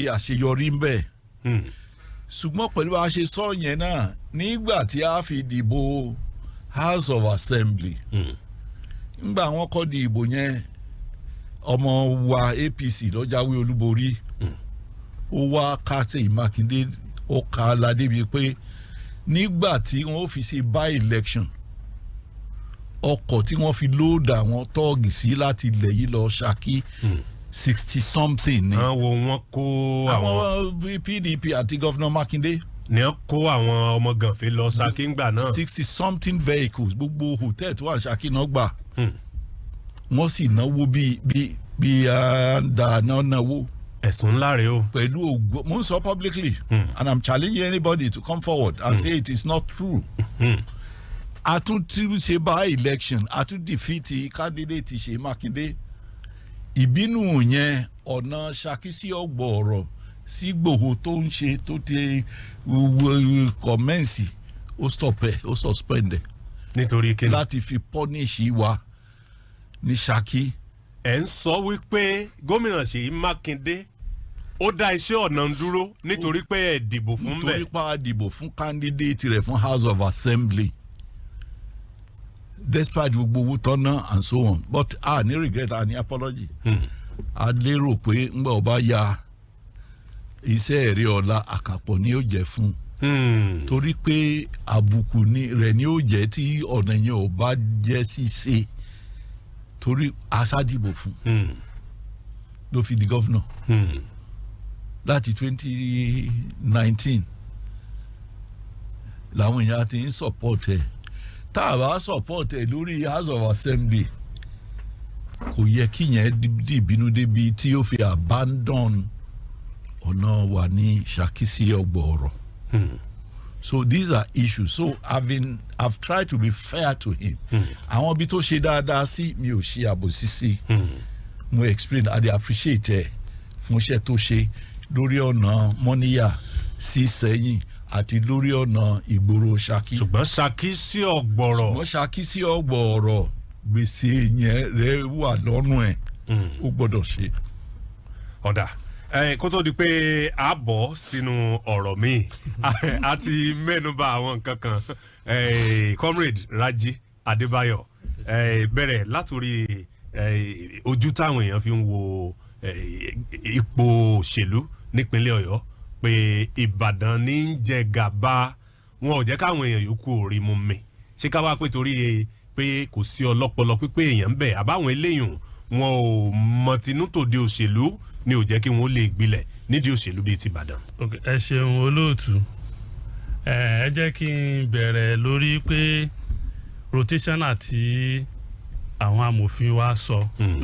àṣeyọrí ń bẹ ṣùgbọ́n pẹ̀lú bá a ṣe sọ yẹn náà nígbà tí a fi dìbò House of Assembly nígbà wọ́n kọ́ di ìbò yẹn ọmọ wa APC ló jáwé olúborí ó wá kásẹ̀ Mákindé ó ka aládé bíi pé nígbà tí wọ́n fi ṣe by election ọkọ̀ tí wọ́n fi lóòdà àwọn tọ́ọ̀gì sí láti ilẹ̀ yìí lọ Ṣakí 60 something ni. wọ́n kó àwọn PDP àti Governor Mákindé. ní wọ́n kó àwọn ọmọ gànfẹ́ lọ Ṣakí ńgbà náà. 60 something vehicles gbogbo hotel tó wà ní Ṣakí náà gbà. wọ́n sì náwó bí dáná náwó. ẹ̀sùn ńlá rèé o. pẹ̀lú ògbó mo ń sọ publicly and I'm challenging anybody to come forward and say it is not true. a tún ti ṣe by election a tún defeat candidate Ṣèyí Mákindé. ìbínú yẹn ọ̀nà Ṣakí sí ọ̀gbọ̀ọ̀rọ̀ sí Ìgbòho tó ń ṣe tó ti kọ̀mẹ́ǹsì ó stop ẹ̀ ó suspend ẹ̀. nítorí kí ni. láti fi punish wa ní Ṣakí. ẹ̀ ń sọ wípé gómìnà Ṣèyí Mákindé ó dá iṣẹ́ ọ̀nà ń dúró nítorí pé ẹ̀ dìbò fún bẹ́ẹ̀. nítorí pé a dìbò fún candidate rẹ̀ fún House of Assembly despite gbogbo owó tọ́nà and so on but a ní regret a ní apology. a lérò pé ńgbà ọba ya iṣẹ́ ẹ̀rí ọ̀la àkàpọ̀ ni yóò jẹ́ fún. torí pé àbùkù rẹ̀ ni yóò jẹ́ tí ọ̀nà yẹn ò bá jẹ́ ṣíṣe torí aṣáàdìbò fún ló fi di gọ́fúnà láti 2019 làwọn èèyàn ti ń support ẹ̀ tá a bá support ẹ̀ lórí House of Assembly kò yẹ kí yẹn dìbínú débi tí ó fi abandon ọ̀nà wà ní Ṣakí sí ọ̀gbọ̀ọ̀rọ̀. So these are issues. So I've tried to be fair to him. Àwọn ibi tó ṣe dáadáa sí mi ò ṣe àbòsí sí. Mo explain I dey appreciate ẹ fún iṣẹ́ tó ṣe lórí ọ̀nà Mọ́níyà sí Sẹ́yìn àti lórí ọ̀nà ìgboro Ṣakí. ṣùgbọ́n Ṣakí sí ọ̀gbọ̀ọ̀rọ̀. ṣùgbọ́n Ṣakí sí ọ̀gbọ̀ọ̀rọ̀ gbèsè yẹn rẹ̀ wà lọ́rùn ẹ̀ ó gbọ́dọ̀ ṣe. ọ̀dà kó tó di pé a bọ̀ sínú ọ̀rọ̀ míì a ti mẹ́nuba àwọn nǹkan kan comrade Rájí Adébáyọ̀ bẹ̀rẹ̀ látòrí ojú táwọn èèyàn fi ń wo ipò òṣèlú nípínlẹ̀ Ọ̀yọ́ pé Ìbàdàn ní ń jẹ gàba wọn ò jẹ́ káwọn èèyàn yòókù orí mu mi ṣé ká wá pé torí pé kò sí ọlọ́pọlọ pípé èèyàn ń bẹ àbáwọn eléyìí wọn ò mọ̀tínú tòde òṣèlú ni ò jẹ́ kí wọ́n lè gbilẹ̀ nídìí òṣèlú bíi ti Ìbàdàn. ẹ ṣeun olóòtú ẹ jẹ́ kí n bẹ̀rẹ̀ lórí pé rotation àti àwọn amòfin wa sọ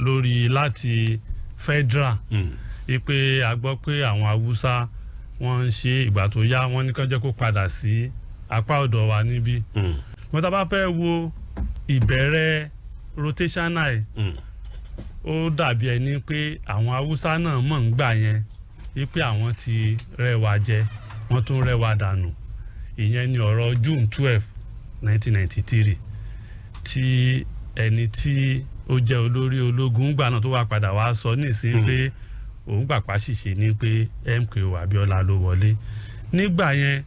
lórí láti federal wípé a gbọ́ pé àwọn Haúsá wọ́n ń ṣe ìgbà tó yá wọ́n ní kán jẹ́ kó padà sí apá ọ̀dọ̀ wa níbí. wọ́n tá bá fẹ́ wo ìbẹ̀rẹ̀ rotational ó dàbí ẹni pé àwọn Haúsá náà mọ̀ ń gbà yẹn wípé àwọn ti rẹwà jẹ wọ́n tún rẹwà dànù. ìyẹn ni ọ̀rọ̀ June 12 1993 tí ẹni tí ó jẹ́ olórí ológun gbà náà tó wá padà wá sọ nísìnyí pé òun gbà pàṣìṣe ní pé MKO Abíọ́lá ló wọlé. nígbà yẹn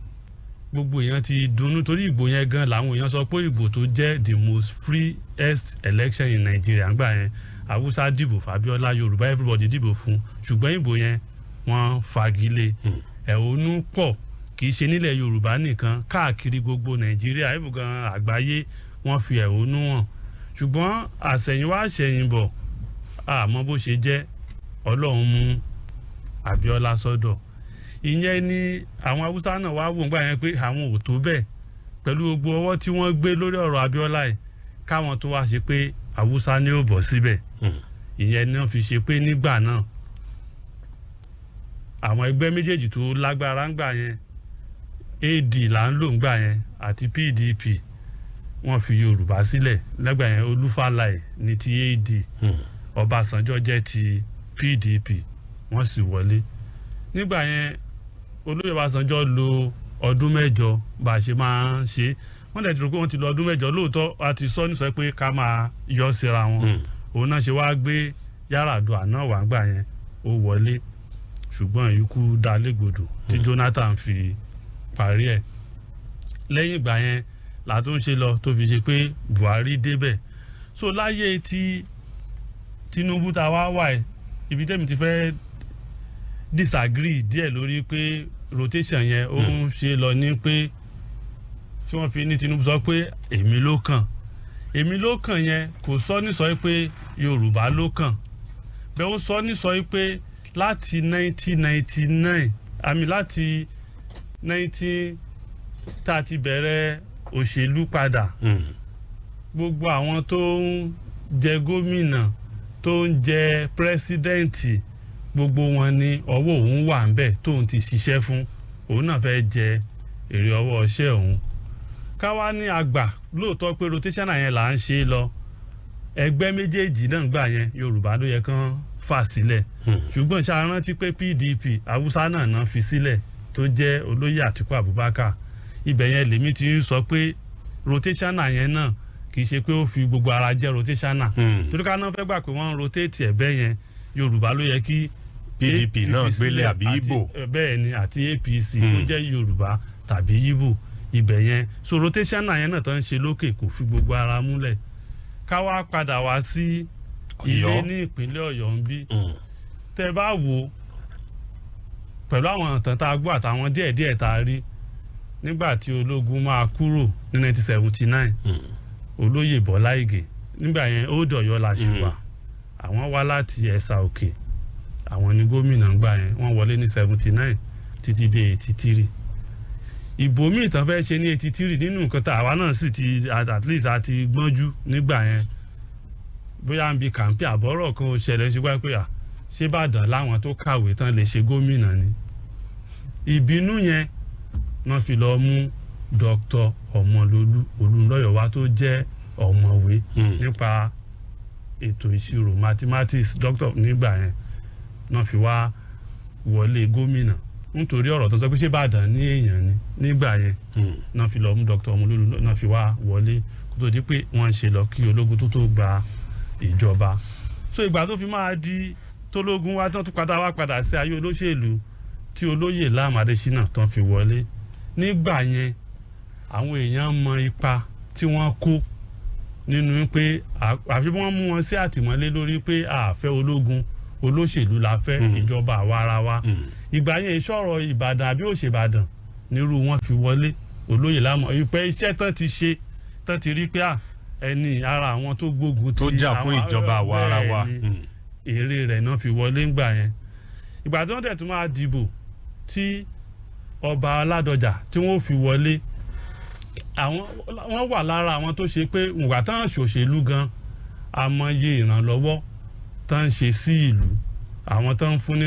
gbogbo èèyàn ti dunnú torí ìbò yẹn gan làwọn èèyàn sọ pé ìbò tó jẹ́ the most freest election in Nigeria ńgbà yẹn Haúsá dìbò f'Abíọ́lá Yorùbá everybody dìbò fún ṣùgbọ́n ìbò yẹn wọ́n fagilé. ẹ̀hónú pọ̀ kì í ṣe nílẹ̀ Yorùbá nìkan káàkiri gbogbo Nàìjíríà ìbò gan àgbáyé wọ́n fi ẹ̀hónú hàn ṣùgbọ́n àṣẹ̀yìnwá àṣẹ̀yìnbọ̀ àmọ́ bó ṣe jẹ́ Ọlọ́run mú Abíọ́lá sọ́dọ̀. ìyẹn ni àwọn Haúsá náà wá wò ńgbà yẹn pé àwọn ò tó bẹ́ẹ̀ pẹ̀lú gbogbo ọwọ́ tí wọ́n gbé lórí ọ̀rọ̀ Abíọ́lá yìí káwọn tó wá ṣe pé Haúsá ni ó bọ̀ síbẹ̀. ìyẹn náà fi ṣe pé nígbà náà àwọn ẹgbẹ́ méjèèjì tó lágbára ńgbà yẹn AD là ń lò ńgbà yẹn àti PDP wọ́n fi Yorùbá sílẹ̀ lẹ́gbà yẹn Olúfàlàì ní ti AD Ọbásanjọ́ jẹ́ ti PDP wọ́n sì wọlé. nígbà yẹn olóyè Ọbásanjọ́ lo ọdún mẹ́jọ bá a ṣe máa ń ṣe wọ́n lè dúró pé wọ́n ti lo ọdún mẹ́jọ lóòótọ́ a ti sọ nísọ pé ká máa yọ síra wọn òun náà ṣe wá gbé Yar'Adua náà wà gbà yẹn ó wọlé ṣùgbọ́n ikú dá légbodò tí Jonathan fi parí ẹ̀. Lẹ́yìn ìgbà yẹn látúnṣe lọ tó fi ṣe pé Buhari débẹ̀. So láyé tí Tinubu ta wá wà ẹ̀ ibi tẹ́mi ti fẹ́ disagree díẹ̀ lórí pé rotation yẹn ó ń ṣe lọ ní pé tí wọ́n fi ní Tinubu sọ pé èmi ló kàn yẹn kò sọ ní sọ pé Yorùbá ló kàn bẹ́ẹ̀ ó sọ ní sọ pé láti 1999 àmì láti 19 tá a ti bẹ̀rẹ̀ òṣèlú padà gbogbo àwọn tó ń jẹ gómìnà tó ń jẹ pírẹsidẹ́ǹtì gbogbo wọn ní ọwọ́ òun wà ń bẹ̀ tóun ti ṣiṣẹ́ fún òun náà fẹ́ jẹ èrè ọwọ́ ọṣẹ́ òun. Káwá ní àgbà lóòótọ́ pé rotational yẹn là ń ṣe lọ ẹgbẹ́ méjèèjì náà gbà yẹn Yorùbá ló yẹ kán fà sílẹ̀ ṣùgbọ́n ṣá rántí pé PDP Haúsá náà fi sílẹ̀ tó jẹ́ olóyè Àtíkù Abubakar ibẹ̀ yẹn lèmi ti ń sọ pé rotational yẹn náà kì í ṣe pé ó fi gbogbo ara jẹ́ rotational torí ká náà fẹ́ gbà pé wọ́n ń rotate ẹ̀bẹ́ yẹn Yorùbá ló yẹ kí PDP náà gbélé àbí Ìgbò bẹ́ẹ̀ ni àti APC ó jẹ́ Yorùbá tàbí Ìgbò ibẹ̀ yẹn so rotational yẹn náà tó ń ṣe lókè kò fi gbogbo ara múlẹ̀. Ká wá padà wá sí ilé ní ìpínlẹ̀ Ọ̀yọ́ ń bí tẹ́ bá wò pẹ̀lú àwọn ìtàn tá a gbọ́ àtàwọn díẹ̀díẹ̀ tá a rí nígbà tí ológun máa kúrò ní 1979 olóyè Bọ́lá Ìgè nígbà yẹn Old Ọ̀yọ́ la ṣì wà àwọn wá láti Ẹ̀sà Òkè àwọn ní gómìnà ńgbà yẹn wọ́n wọlé ní 79 títí dé 83 ìbò míì tán fẹ́ ṣe ní 83 nínú nǹkan tá àwa náà sì ti at least àti gbọ́njú nígbà yẹn bóyá ń bi kàǹpì àbọ̀rọ̀ kan ó ṣẹlẹ̀ ṣùgbọ́n pé ṣé Ìbàdàn láwọn tó kàwé tán lè ṣe gómìnà ni ìbínú yẹn náà fi lọ mú Dr. Ọmọlólú Olúnlọ́yọ̀ tó jẹ́ ọ̀mọ̀wé nípa ètò ìṣirò mathematics doctor nígbà yẹn náà fi wá wọlé gómìnà nítorí ọ̀rọ̀ tó sọ pé ṣé Ìbàdàn ní èèyàn ni nígbà yẹn náà fi lọ mú Dr. Ọmọlólú náà fi wá wọlé kó tó di pé wọ́n ń ṣe lọ kí ológun tó gba ìjọba. So ìgbà tó fi máa di tólógun wá tán tó padà sí ayé olóṣèlú tí olóyè Láàmú Adésínà tán fi wọlé nígbà yẹn àwọn èèyàn mọ ipa tí wọ́n kó nínú pé àfi wọ́n mú wọn sí àtìmọ́lé lórí pé àfẹ́ ológun olóṣèlú la fẹ́ ìjọba àwa ara wa ìgbà yẹn ìṣọ̀rọ̀ Ìbàdàn àbí òṣèbàdàn nírú wọn fi wọlé olóyè Láàmú ìpẹ́ iṣẹ́ tán ti ṣe tán ti rí pé ẹni ara àwọn tó gbógun ti tó jà fún ìjọba àwa ara wa èrè rẹ̀ náà fi wọlé ńgbà yẹn. Ìgbà tí wọ́n dẹ̀ tún máa dìbò tí ọba Ládọjà tí wọ́n fi wọlé wọ́n wà lára àwọn tó ṣe pé ìgbà táwọn ṣòṣèlú gan amọye ìrànlọ́wọ́ tán ń ṣe sí ìlú àwọn tán ń fún ní